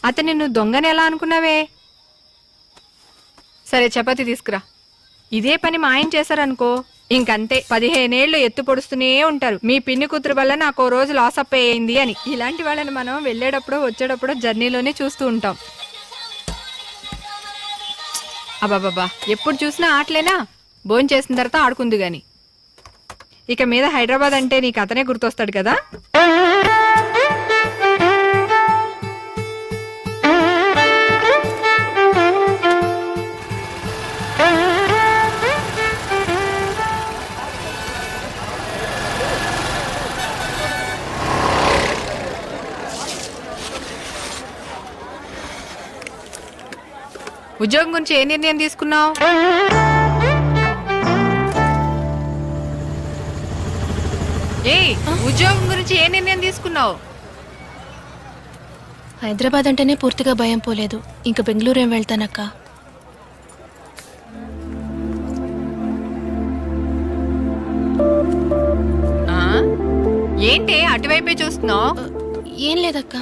అతను నువ్వు దొంగని ఎలా అనుకున్నావే? సరే చపాతి తీసుకురా. ఇదే పని మా ఆయన చేశారనుకో ఇంకంతే, 15 ఏళ్ళు ఎత్తు పొడుస్తూనే ఉంటారు. మీ పిన్ని కూతురు వల్ల నాకు ఓ రోజు లాస్ అప్ అయ్యింది అని. ఇలాంటి వాళ్ళని మనం వెళ్ళేటప్పుడు వచ్చేటప్పుడు జర్నీలోనే చూస్తూ ఉంటాం. అబ్బాబాబా, ఎప్పుడు చూసినా ఆటలేనా? భోజనం చేసిన తర్వాత ఆడుకుంది గాని. ఇక మీద హైదరాబాద్ అంటే నీకు అతనే గుర్తొస్తాడు కదా. ఉద్యోగం గురించి ఏ నిర్ణయం తీసుకున్నావు? ఉద్యోగం గురించి ఏ నిర్ణయం తీసుకున్నావు? హైదరాబాద్ అంటేనే పూర్తిగా భయం పోలేదు. ఇంక బెంగళూరు ఏం వెళ్తానక్క. ఏంటి అటువైపే చూస్తున్నావు? ఏం లేదక్క.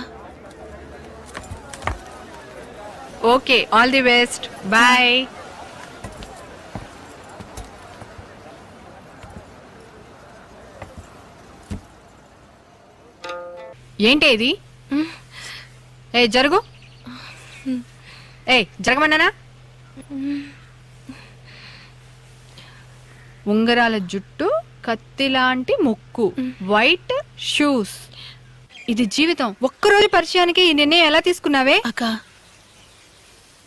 Okay, all the best, bye. ఏంటి ఇది? ఏ జరుగు, ఏ జరగమన్నానా? ఉంగరాల జుట్టు, కత్తిలాంటి ముక్కు, వైట్ షూస్. ఇది జీవితం. ఒక్కరోజు పరిచయానికి ఈ నిర్ణయం ఎలా తీసుకున్నావే? అక్క,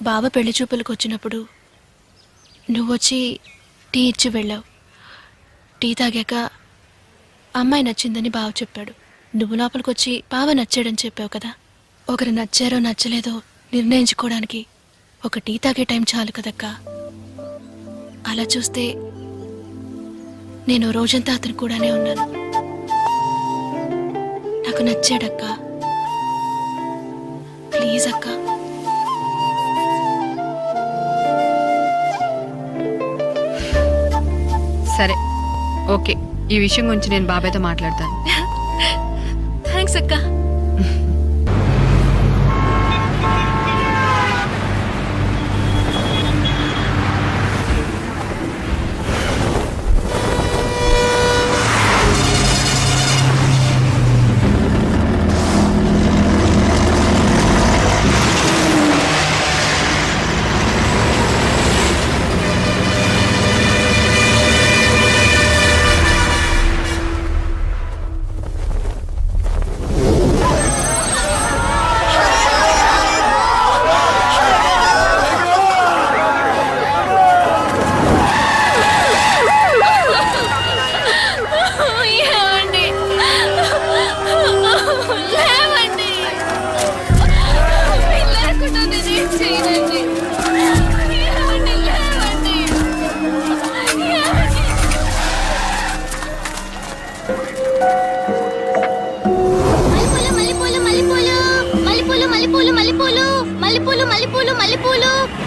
బావ పెళ్లి చూపులకు వచ్చినప్పుడు నువ్వొచ్చి టీ ఇచ్చి వెళ్ళావు. టీ తాగాక అమ్మాయి నచ్చిందని బావ చెప్పాడు. నువ్వు లోపలికొచ్చి బావ నచ్చాడని చెప్పావు కదా. ఒకరు నచ్చారో నచ్చలేదో నిర్ణయించుకోవడానికి ఒక టీ తాగే టైం చాలు కదక్కా. అలా చూస్తే నేను రోజంతా అతను కూడానే ఉన్నాను. నాకు నచ్చాడక్కా. ప్లీజ్ అక్కా. సరే, ఓకే. ఈ విషయం గురించి నేను బాబాయ్తో మాట్లాడతాను. థ్యాంక్స్ అక్కా.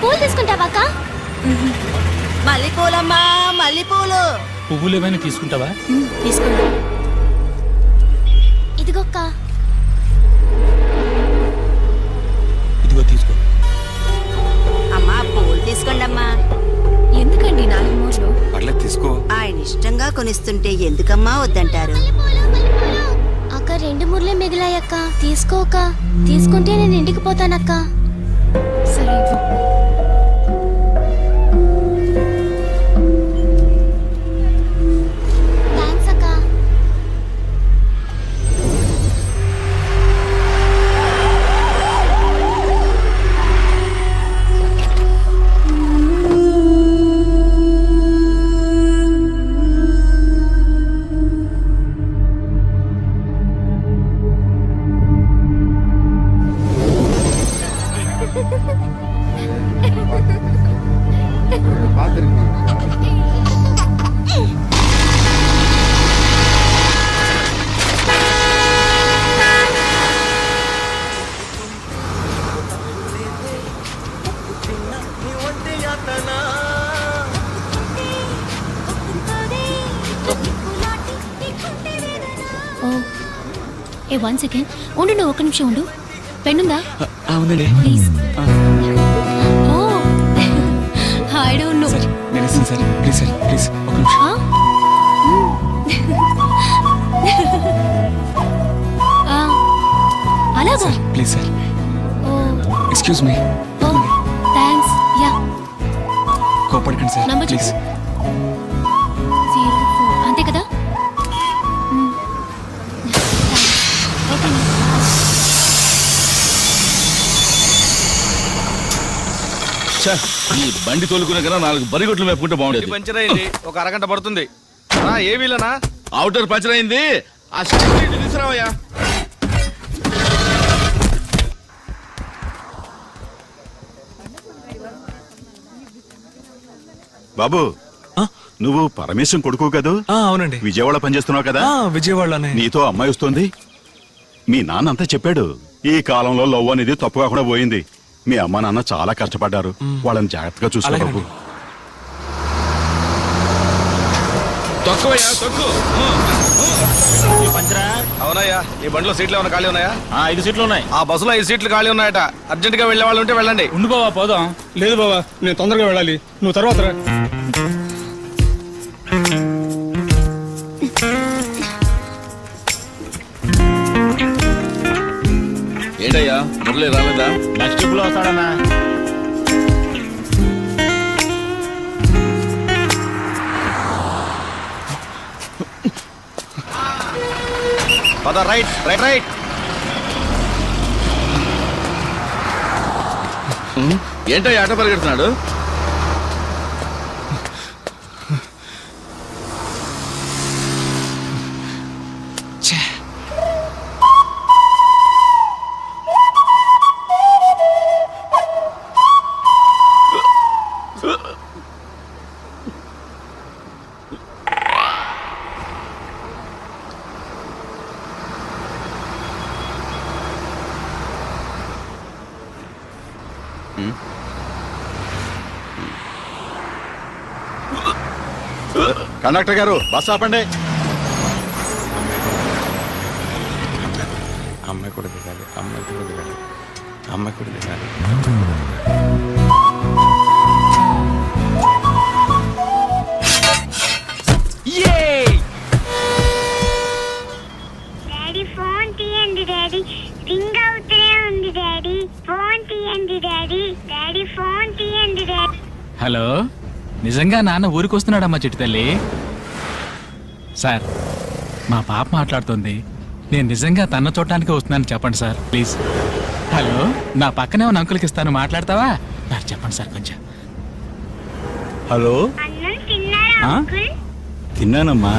పూలు తీసుకుంటావాక? మల్లెపూలమ్మా, మల్లెపూలు. పువ్వులు ఏమైనా తీసుకుంటావా? తీసుకుంటా. ఇదిగోక్క. ఇదిగో తీసుకో. అమ్మా పూలు తీసుకోండి అమ్మా. ఎందుకండి 4 మూరలు? పర్లేదు తీసుకో. ఆయన ఇష్టంగా కొనిస్తుంటే ఎందుకమ్మా వద్దంటారు? అక్క 2 మూరలే మిగిలాయక్క. తీసుకోక. తీసుకుంటే నేను ఇంటికి పోతానక్క. సరే ఇవ్వు. థ్యాంక్స్ అక్క. ఏ 1 సెకండ్ ఉండు, నువ్వు 1 నిమిషం ఉండు. పెన్నుందా? అవునండి. Please. Oh I don't know. Sir నేను ఇస్తాను సార్. ప్లీజ్ సార్, ప్లీజ్ ఒక నిమిషం. అలాగా. Sir please sir. Oh excuse me. Oh thanks. Yeah కోపడకండి సార్ నంబర్ ప్లీజ్. 04 అంతే కదా? ఓకే. ఈ బండి తోలుకునే కన్నా 4 బరిగొట్లు మేపుకుంటే బాగుండేది. పంచర్ అయింది, ఒక అరగంట పడుతుంది. ఏ వీలనా? అవుటర్ పంచర్ అయింది. ఆ స్టీల్ తీసుకురావయ్యా. బాబు, నువ్వు పరమేశం కొడుకు కదూ? అవునండి. విజయవాడ పనిచేస్తున్నావు కదా? విజయవాడలోనే. నీతో అమ్మాయి వస్తుంది. మీ నాన్న అంతా చెప్పాడు. ఈ కాలంలో లవ్ అనేది తప్పు కాకుండా పోయింది. మీ అమ్మ నాన్న చాలా కష్టపడ్డారు. వాళ్ళని జాగ్రత్తగా చూసుకో బాబు. తక్కువయ్యా తక్కువ. అవునయ్యా, ఈ బండిలో సీట్లు ఏమైనా ఖాళీ ఉన్నాయా? 5 సీట్లు ఉన్నాయి. ఆ బస్సులో 5 సీట్లు ఖాళీ ఉన్నాయట. అర్జెంట్ గా వెళ్లే వాళ్ళు ఉంటే వెళ్ళండి. ఉండు బావా, పోదాం. లేదు బాబా, నేను తొందరగా వెళ్ళాలి. నువ్వు తర్వాత రా. ఏంటయ్యా మురళి రాలేదా? నెక్స్ట్ ట్రిప్ లో వస్తాడన్నా. పద, రైట్ రైట్ రైట్. ఏంటయ్యా ఆట పరిగెడుతున్నాడు? కండక్టర్ గారు, బస్ ఆపండి. అమ్మాయి కూడా దిగాలి, అమ్మాయి కూడా దిగాలి, అమ్మాయి కూడా దిగాలి. డాడీ ఫోన్ తీయండి డాడీ, రింగ్ అవుతూనే ఉంది డాడీ. ఫోన్ తీయండి డాడీ, డాడీ ఫోన్ తీయండి డాడీ. హలో, నిజంగా నాన్న ఊరికి వస్తున్నాడమ్మా చిట్టి తల్లి. సార్, మా పాప మాట్లాడుతుంది. నేను నిజంగా తన చూడటానికి వస్తున్నాను చెప్పండి సార్ ప్లీజ్. హలో, నా పక్కనే ఉన్న అంకుల్కి ఇస్తాను, మాట్లాడతావా? నాకు చెప్పండి సార్ కొంచెం. హలో, అన్నం తిన్నారా అంకుల్? తిన్నానమ్మా.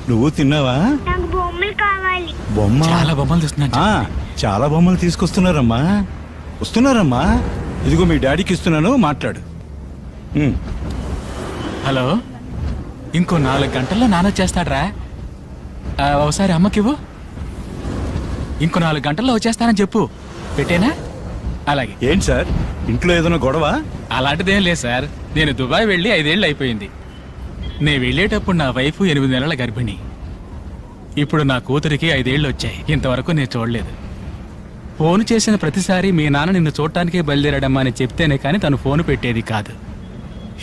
నువ్వు తిన్నావా? నాకు బొమ్మలు కావాలి. బొమ్మ? చాలా బొమ్మలు తెస్తున్నాను. చాలా బొమ్మలు తీసుకొస్తున్నారమ్మా. వస్తున్నారమ్మా. ఇదిగో మీ డాడీకి ఇస్తున్నాను, మాట్లాడు. హలో, ఇంకో 4 గంటల్లో నాన్న వచ్చేస్తాడ్రా. ఒకసారి అమ్మకివ్వు. ఇంకో 4 గంటల్లో వచ్చేస్తానని చెప్పు. పెట్టేనా? అలాగే. ఏంటి సార్, ఇంట్లో ఏదైనా గొడవ? అలాంటిదేం లేదు సార్. నేను దుబాయ్ వెళ్ళి 5 ఏళ్ళు అయిపోయింది. నేను వెళ్ళేటప్పుడు నా వైఫ్ 8 నెలల గర్భిణి. ఇప్పుడు నా కూతురికి 5 ఏళ్ళు వచ్చాయి. ఇంతవరకు నేను చూడలేదు. ఫోన్ చేసిన ప్రతిసారి మీ నాన్న నిన్ను చూడటానికే బయలుదేరాడమ్మా అని చెప్తేనే కానీ తను ఫోన్ పెట్టేది కాదు.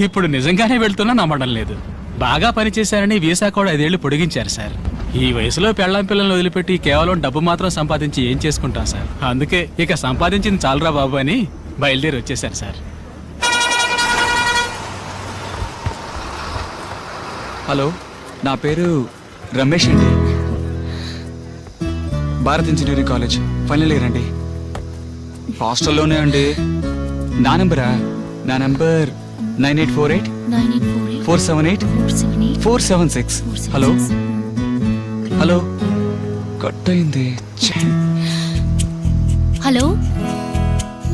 ఇప్పుడు నిజంగానే వెళ్తున్నా నమ్మడం లేదు. బాగా పనిచేశారని వీసా కూడా 5 ఏళ్ళు పొడిగించారు సార్. ఈ వయసులో పెళ్ళాం పిల్లల్ని వదిలిపెట్టి కేవలం డబ్బు మాత్రం సంపాదించి ఏం చేసుకుంటాం సార్. అందుకే ఇక సంపాదించింది చాలరా బాబు అని బయలుదేరి వచ్చేసారు సార్. హలో, నా పేరు రమేష్ అండి. Bharat engineering college final year అండి. హాస్టల్లోనే అండి. నా నెంబరా? నా నెంబర్ 9848 478 476. హలో హలో, కట్ అయింది. హలో,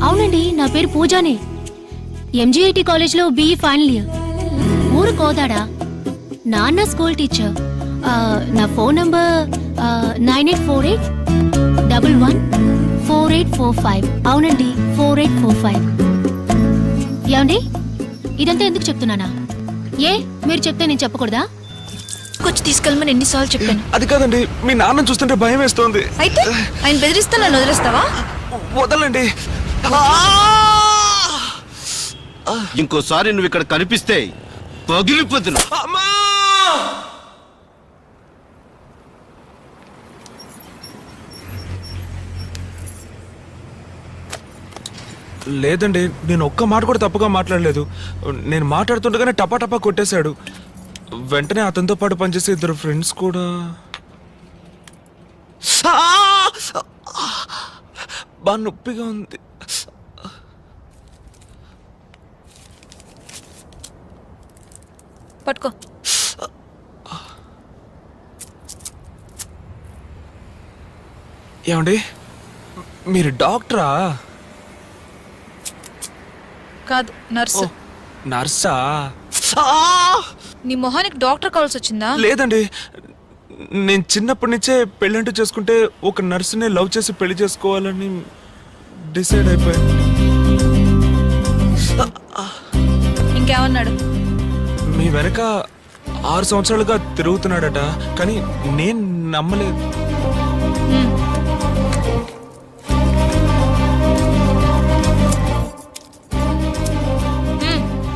అవునండి, నా పేరు పూజానే. ఎంజీఐటి కాలేజ్లో బీఈ ఫైనల్ ఇయర్. ఊరు కోదాడా. నాన్న స్కూల్ టీచర్. నా ఫోన్ నంబర్ 9848 114845. అవునండి, 4845. ఏమండి, ఇదంతా ఎందుకు చెప్తున్నానా? ఏ మీరు చెప్తే నేను చెప్పకూడదా? కొంచెం తీసుకెళ్ళమని ఎన్నిసార్లు చెప్పాను. అది కాదండి, మీ నాన్న చూస్తుంటే భయం వేస్తోంది. అయితే ఆయన బెదిరిస్తే నన్ను వదిలేస్తావా? వదలండి, ఇంకోసారి నువ్వు ఇక్కడ కనిపిస్తే పగిలిపోతున్నా. లేదండి, నేను ఒక్క మాట కూడా తప్పుగా మాట్లాడలేదు. నేను మాట్లాడుతుండగానే టపా టపా కొట్టేశాడు. వెంటనే అతనితో పాటు పనిచేసే ఇద్దరు ఫ్రెండ్స్ కూడా బాగా నొప్పిగా ఉంది. పట్టుకో. ఏమండి, మీరు డాక్టరా? కాదు, నర్సు. నర్సా? నీ మొహానికి డాక్టర్ కావాల్సి వచ్చిందా? లేదండి, నేను చిన్నప్పటి నుంచే పెళ్ళంటూ చేసుకుంటే ఒక నర్సునే లవ్ చేసి పెళ్లి చేసుకోవాలని డిసైడ్ అయిపోయాను. ఇంకేమన్నాడు? మీ వెనక 6 సంవత్సరాలుగా తిరుగుతున్నాడట, కానీ నేను నమ్మలేదు.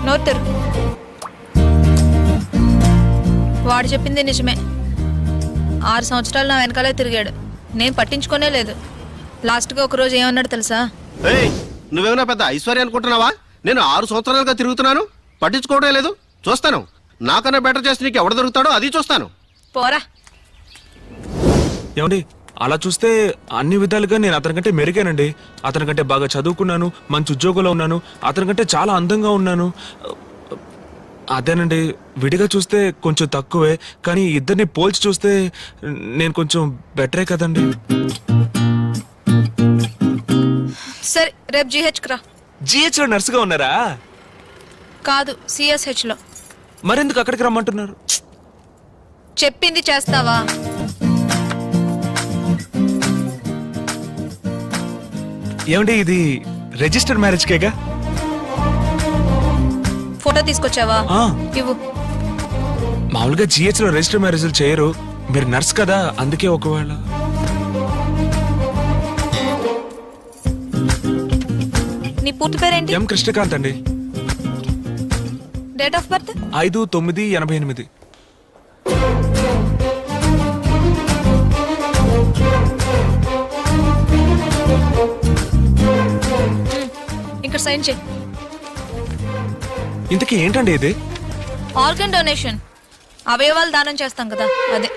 నోరు. వాడు చెప్పింది నిజమే. 6 సంవత్సరాలు నా వెనకాలే తిరిగాడు. నేను పట్టించుకోనే లేదు. లాస్ట్గా ఒకరోజు ఏమన్నాడు తెలుసా? నువ్వేమైనా పెద్ద ఐశ్వర్య అనుకుంటున్నావా? నేను 6 సంవత్సరాలుగా తిరుగుతున్నాను, పట్టించుకోవడం లేదు. చూస్తాను, నాకన్నా బెటర్ చేసి నీకు ఎవడ దొరుకుతాడో అది చూస్తాను. పోరా. ఏమండి, అలా చూస్తే అన్ని విధాలుగా నేను అతనికంటే మెరుగానండి. అతనికంటే బాగా చదువుకున్నాను, మంచి ఉద్యోగంలో ఉన్నాను, అతనికంటే చాలా అందంగా ఉన్నాను. అదేనండి, విడిగా చూస్తే కొంచెం తక్కువే, కానీ ఇద్దరిని పోల్చి చూస్తే నేను కొంచెం బెటరే కదండి. సరే, రేపు GHకి రా. GH లో నర్సుగా ఉన్నారా? కాదు, CSHలో. మరెందుకు అక్కడికి రమ్మంటున్నారు? చెప్పింది చేస్తావా? ఏమండి, ఇది రిజిస్టర్ మ్యారేజ్ కేగా? ఫోటో తీసుకొచ్చావా? ఇవ్వు. మామూలుగా GH లో రిజిస్టర్ మ్యారేజ్లు చేయరు. మీరు నర్స్ కదా, అందుకే ఒకవేళ. నీ పూర్తి పేరేంటి? ఎం కృష్ణకాంత్ అండి. Date of birth? 5/9/88. ఇక్కడ సైన్ చేయి. ఇంతకీ ఏంటండి ఇది? Organ donation. అవయవాలు దానం చేస్తాం కదా, అదే.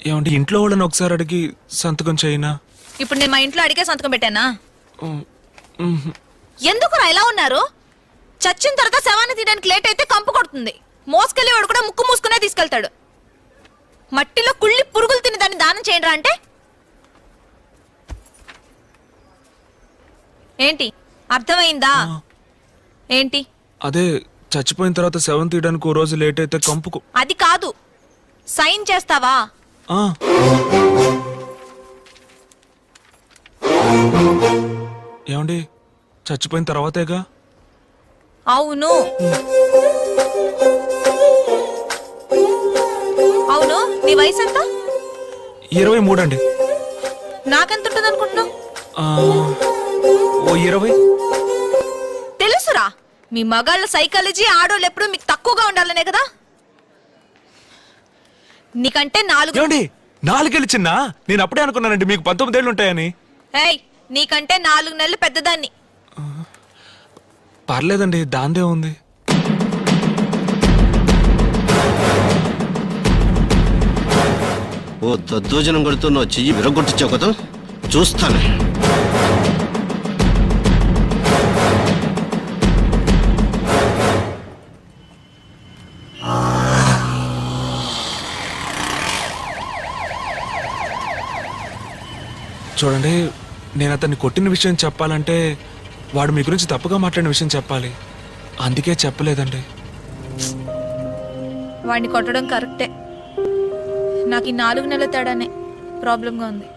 ఏమండి, ఇంట్లో వాళ్ళని ఒకసారి అడిగి సంతకం చేయనా? ఇప్పుడు నేను మా ఇంట్లో అడిగే సంతకం పెట్టానా? ఎందుకురా ఇలా ఉన్నారు? చచ్చిన తర్వాత శవాన్ని తీయడానికి లేట్ అయితే కంపు కొడుతుంది. మోసుకెళ్ళేవాడు కూడా ముక్కు మూసుకునే తీసుకెళ్తాడు. మట్టిలో కుళ్ళి పురుగులు తిని దాన్ని దానం చేయండిరా అంటే ఏంటి? అర్థమైందా? ఏంటి? అదే, చచ్చిపోయిన తర్వాత శవం తీయడానికి ఓ రోజు లేట్ అయితే కంపుకు. అది కాదు, సైన్ చేస్తావా? ఏమండి, చచ్చిపోయిన తర్వాతేగా? అవును. అవును, నీ వయసు ఎంత? 23 అండి. నాకెంత ఉంటుంది అనుకుంటున్నావు? ఓ 20. తెలుసురా, మీ మగాళ్ళ సైకాలజీ ఆడోళ్ళు ఎప్పుడు మీకు తక్కువగా ఉండాలనే కదా. నీకంటే 4. ఏమండి, 4 ఏళ్ళు చిన్న? నేను అప్పుడే అనుకున్నానండి మీకు 19 ఏళ్ళు ఉంటాయని. ఏయ్, నీకంటే 4 నెలలు పెద్దదాన్ని. పర్లేదండి, దాందే ఉంది. ఓ దద్దోజనం కొడుతున్న చెయ్యి విరగొట్టించావు కదా, చూస్తాను. చూడండి, నేను అతన్ని కొట్టిన విషయం చెప్పాలంటే వాడు మీ గురించి తప్పుగా మాట్లాడిన విషయం చెప్పాలి. అందుకే చెప్పలేదండి. వాడిని కొట్టడం కరెక్టే. నాకు ఈ 4 నెలల తేడానే ప్రాబ్లంగా ఉంది.